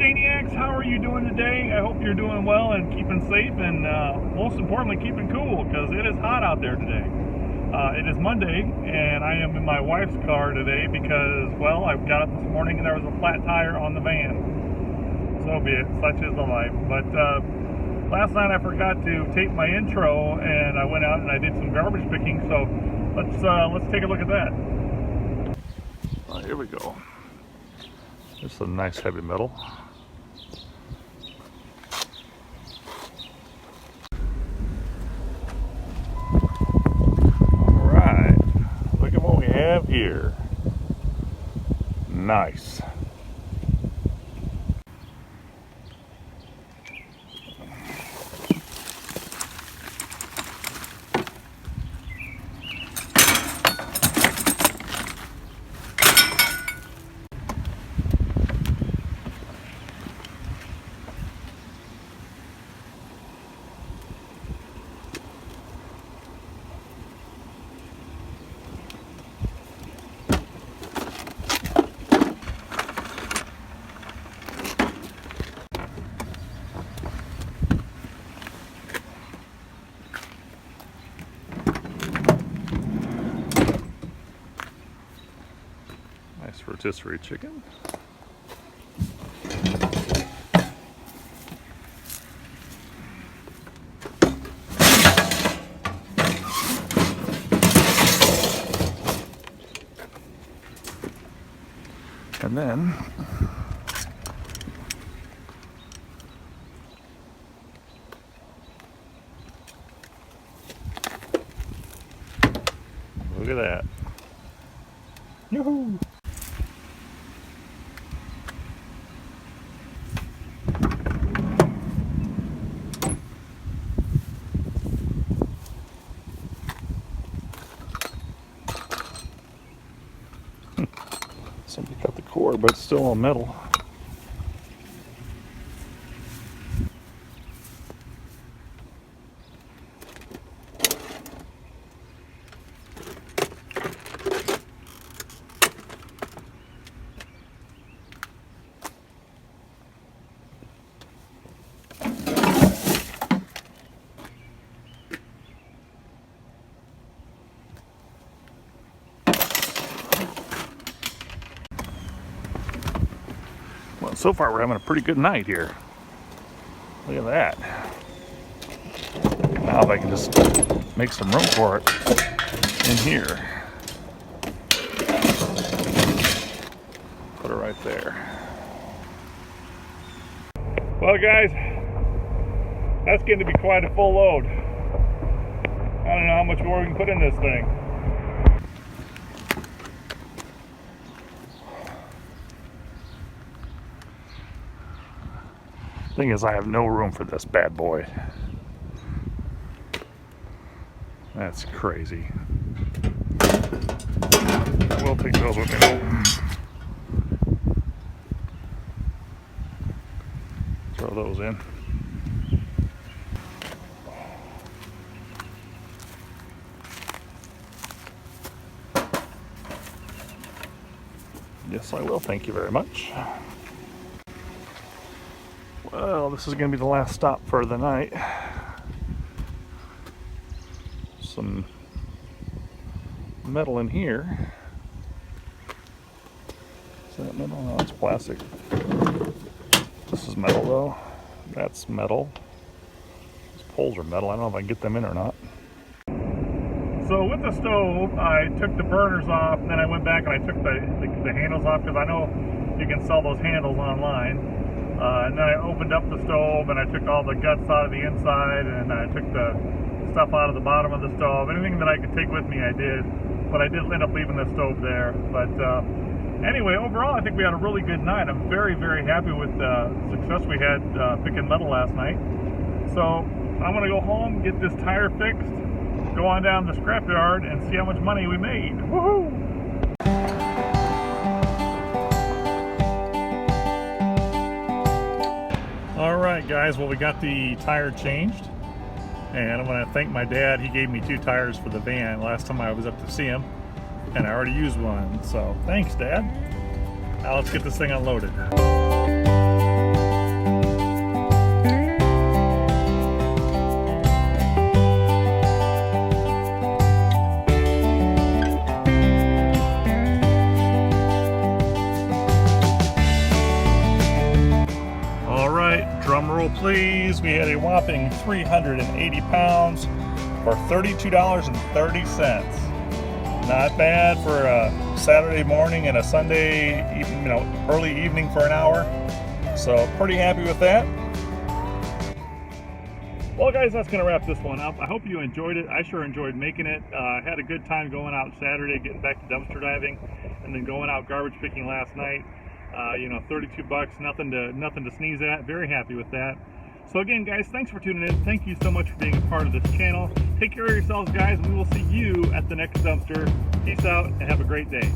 Shaniacs, how are you doing today? I hope you're doing well and keeping safe, and most importantly keeping cool, because it is hot out there today. It is Monday and I am in my wife's car today because, well, I got up this morning and there was a flat tire on the van. So be it, such is the life. But last night I forgot to tape my intro and I went out and I did some garbage picking, so let's take a look at that. Here we go. This is a nice heavy metal. Alright, look at what we have here. Nice. Nice rotisserie chicken. And then look at that. Yoo-hoo! Somebody cut the cord, but it's still all metal. Well, so far we're having a pretty good night here. Look at that. Now if I can just make some room for it in here. Put it right there. Well guys, that's getting to be quite a full load. I don't know how much more we can put in this thing. Thing is, I have no room for this bad boy. That's crazy. I will take those with me home. Throw those in. Yes, I will. Thank you very much. Well, this is going to be the last stop for the night. Some metal in here. Is that metal? No, it's plastic. This is metal though. That's metal. These poles are metal. I don't know if I can get them in or not. So with the stove, I took the burners off, and then I went back and I took the handles off, because I know you can sell those handles online. And then I opened up the stove and I took all the guts out of the inside, and I took the stuff out of the bottom of the stove. Anything that I could take with me I did, but I did end up leaving the stove there. But anyway, overall I think we had a really good night. I'm very, very happy with the success we had picking metal last night. So I'm going to go home, get this tire fixed, go on down to the scrapyard and see how much money we made. Woohoo! Alright guys, well, we got the tire changed, and I want to thank my dad. He gave me 2 tires for the van last time I was up to see him, and I already used one, so thanks Dad. Now let's get this thing unloaded. refuse, we had a whopping 380 pounds for $32.30. Not bad for a Saturday morning and a Sunday, early evening for an hour. So pretty happy with that. Well guys, that's going to wrap this one up. I hope you enjoyed it. I sure enjoyed making it. Had a good time going out Saturday, getting back to dumpster diving, and then going out garbage picking last night. 32 bucks, nothing to sneeze at. Very happy with that. So again guys, thanks for tuning in. Thank you so much for being a part of this channel. Take care of yourselves guys, and we will see you at the next dumpster. Peace out and have a great day.